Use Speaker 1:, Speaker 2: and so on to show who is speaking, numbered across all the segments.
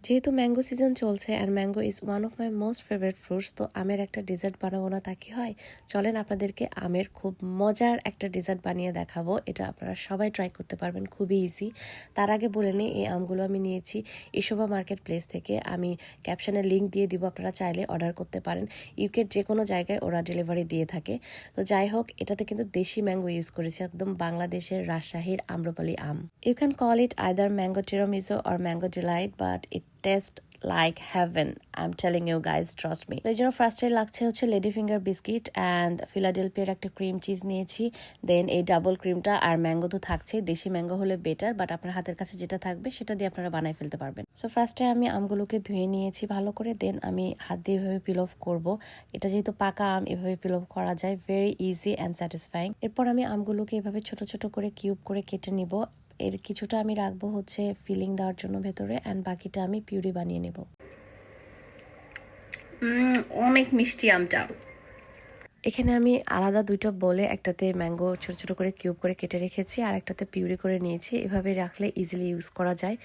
Speaker 1: যেহেতু mango season চলছে and mango is one of my most favourite fruits, তো আমের একটা ডেজার্ট বানাবো না তা কি হয়? চলেন আপনাদেরকে আমের খুব মজার একটা ডেজার্ট বানিয়ে দেখাবো। এটা আপনারা সবাই ট্রাই করতে পারবেন, খুবই ইজি। তার আগে বলে নিই, এই আমগুলো আমি নিয়েছি ইশোভা মার্কেট প্লেস থেকে। আমি ক্যাপশনে লিঙ্ক দিয়ে দিব, আপনারা চাইলে অর্ডার করতে পারেন। ইউকের যে কোনো জায়গায় ওরা ডেলিভারি দিয়ে থাকে। তো যাই হোক, এটাতে কিন্তু দেশি ম্যাঙ্গো ইউজ করেছি, একদম বাংলাদেশের রাজশাহীর আম্রপালি আম। You can call it either mango tiramisu or mango delight, but it taste like heaven. I'm telling you guys, trust me. তো এই জন্য ফার্স্টে লাগছে হচ্ছে লেডি ফিঙ্গার বিস্কিট অ্যান্ড ফিলাডেলফিয়ার একটা ক্রিম চিজ নিয়েছি। দেন এই ডাবল ক্রিমটা আর ম্যাঙ্গো তো থাকছে, দেশি ম্যাঙ্গো হলে বেটার, বাট আপনার হাতের কাছে যেটা থাকবে সেটা দিয়ে আপনারা বানাই ফেলতে পারবেন। সো ফার্স্টে আমি আমগুলোকে ধুয়ে নিয়েছি ভালো করে, দেন আমি হাত দিয়ে এভাবে পিল অফ করবো। এটা যেহেতু পাকা আম, এভাবে পিল অফ করা যায়, ভেরি ইজি অ্যান্ড স্যাটিসফাইং। এরপর আমি আমগুলোকে এভাবে ছোট ছোট করে কিউব করে কেটে নিব। এর কিছুটা আমি রাখবো হচ্ছে ফিলিং দেওয়ার জন্য ভেতরে, অ্যান্ড বাকিটা আমি পিউরি বানিয়ে নেব। অনেক মিষ্টি আমটা। এখানে আমি আলাদা দুইটা বলে, একটাতে ম্যাঙ্গো ছোট ছোট করে কিউব করে কেটে রেখেছি আর একটাতে পিউরি করে নিয়েছি। এভাবে রাখলে ইজিলি ইউজ করা যায়।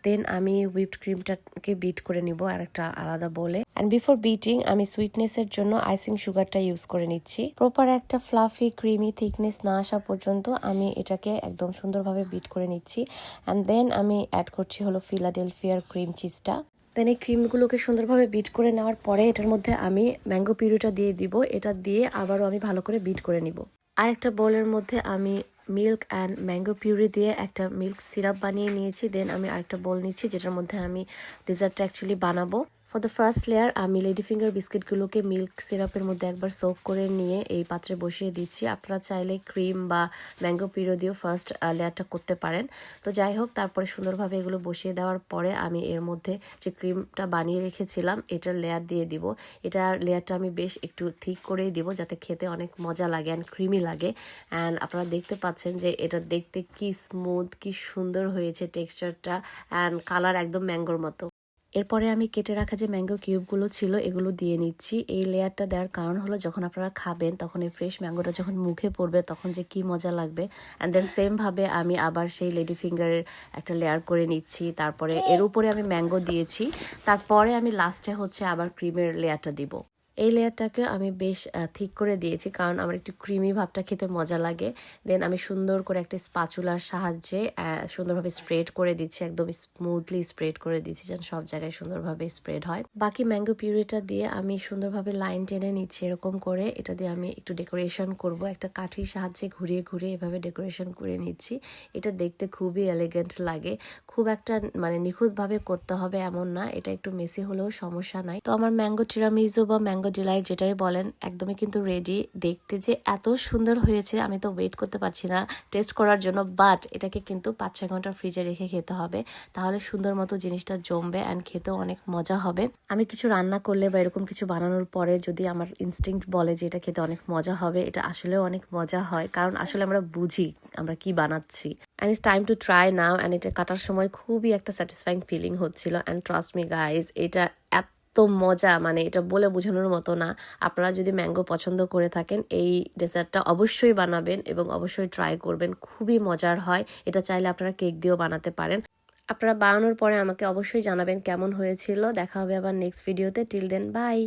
Speaker 1: দেন আমি হুইপড ক্রিমটাকে বিট করে নিব আর একটা আলাদা বলে। অ্যান্ড বিফোর বিটিং আমি সুইটনেসের জন্য আইসিং সুগারটা ইউজ করে নিচ্ছি। প্রপার একটা ফ্লাফি ক্রিমি থিকনেস না আসা পর্যন্ত আমি এটাকে একদম সুন্দরভাবে বিট করে নিচ্ছি। অ্যান্ড দেন আমি অ্যাড করছি হলো ফিলাডেলফিয়ার ক্রিম চিজটা। দেন এই ক্রিমগুলোকে সুন্দরভাবে বিট করে নেওয়ার পরে এটার মধ্যে আমি ম্যাঙ্গো পিউরিটা দিয়ে দিব। এটা দিয়ে আবারও আমি ভালো করে বিট করে নিব। আর একটা বোলের মধ্যে আমি মিল্ক অ্যান্ড ম্যাঙ্গো পিউরি দিয়ে একটা মিল্ক সিরাপ বানিয়ে নিয়েছি। দেন আমি আরেকটা বোল নিচ্ছি যেটার মধ্যে আমি ডেজার্টটা অ্যাকচুয়ালি বানাবো। ফর দ্য ফার্স্ট লেয়ার আমি লেডি ফিঙ্গার বিস্কিটগুলোকে মিল্ক সিরাপের মধ্যে একবার সোক করে নিয়ে এই পাত্রে বসিয়ে দিচ্ছি। আপনারা চাইলে ক্রিম বা ম্যাঙ্গো পিউরি দিয়েও ফার্স্ট লেয়ারটা করতে পারেন। তো যাই হোক, তারপরে সুন্দরভাবে এগুলো বসিয়ে দেওয়ার পরে আমি এর মধ্যে যে ক্রিমটা বানিয়ে রেখেছিলাম এটার লেয়ার দিয়ে দিব। এটার লেয়ারটা আমি বেশ একটু থিক করেই দিব যাতে খেতে অনেক মজা লাগে অ্যান্ড ক্রিমি লাগে। অ্যান্ড আপনারা দেখতে পাচ্ছেন যে এটা দেখতে কি স্মুথ, কি সুন্দর হয়েছে টেক্সচারটা, অ্যান্ড কালার একদম ম্যাঙ্গোর মতো। এরপরে আমি কেটে রাখা যে ম্যাঙ্গো কিউবগুলো ছিল এগুলো দিয়ে নিচ্ছি। এই লেয়ারটা দেওয়ার কারণ হলো যখন আপনারা খাবেন তখন এই ফ্রেশ ম্যাঙ্গোটা যখন মুখে পড়বে তখন যে কি মজা লাগবে। অ্যান্ড দেন সেম ভাবে আমি আবার সেই লেডি ফিঙ্গারের একটা লেয়ার করে নিচ্ছি। তারপরে এর উপরে আমি ম্যাঙ্গো দিয়েছি। তারপরে আমি লাস্টে হচ্ছে আবার ক্রিমের লেয়ারটা দিব। এই লেয়ারটাকে আমি বেশ থিক করে দিয়েছি কারণ আমার একটু ক্রিমি ভাবটা খেতে মজা লাগে। দেন আমি সুন্দর করে একটা স্পাচুলার সাহায্যে সুন্দরভাবে স্প্রেড করে দিচ্ছি, একদম স্মুথলি স্প্রেড করে দিচ্ছি যেন সব জায়গায় সুন্দরভাবে স্প্রেড হয়। বাকি ম্যাঙ্গো পিউরিটা দিয়ে আমি সুন্দরভাবে লাইন টেনে নিচ্ছি এরকম করে। এটা দিয়ে আমি একটু ডেকোরেশন করব, একটা কাঠির সাহায্যে ঘুরিয়ে ঘুরিয়ে এভাবে ডেকোরেশন করে নিচ্ছি। এটা দেখতে খুবই এলিগেন্ট লাগে। খুব একটা মানে নিখুঁতভাবে করতে হবে এমন না, এটা একটু মেসি হলেও সমস্যা নাই। তো আমার ম্যাঙ্গো টিরামিসু বা ম্যাঙ্গো ডিলাইট যেটাই বলেন একদমই কিন্তু রেডি। দেখতে যে এত সুন্দর হয়েছে আমি তো ওয়েট করতে পারছি না টেস্ট করার জন্য। বাট এটাকে কিন্তু 5-6 ঘন্টা ফ্রিজে রেখে খেতে হবে, তাহলে সুন্দর মতো জিনিসটা জমবে অ্যান্ড খেতেও অনেক মজা হবে। আমি কিছু রান্না করলে বা এরকম কিছু বানানোর পরে যদি আমার ইনস্টিংক্ট বলে যে এটা খেতে অনেক মজা হবে, এটা আসলেও অনেক মজা হয় কারণ আসলে আমরা বুঝি আমরা কি বানাচ্ছি। And it's time to try now. And এটা কাটার সময় খুবই একটা স্যাটিসফাইং ফিলিং হচ্ছিল। অ্যান্ড ট্রাস্ট মি গাইজ, এটা এত মজা, মানে এটা বলে বোঝানোর মতো না। আপনারা যদি ম্যাঙ্গো পছন্দ করে থাকেন এই ডেজার্টটা অবশ্যই বানাবেন এবং অবশ্যই ট্রাই করবেন, খুবই মজার হয়। এটা চাইলে আপনারা কেক দিয়েও বানাতে পারেন। আপনারা বানানোর পরে আমাকে অবশ্যই জানাবেন কেমন হয়েছিল। দেখা হবে আবার নেক্সট ভিডিওতে। Till then, by.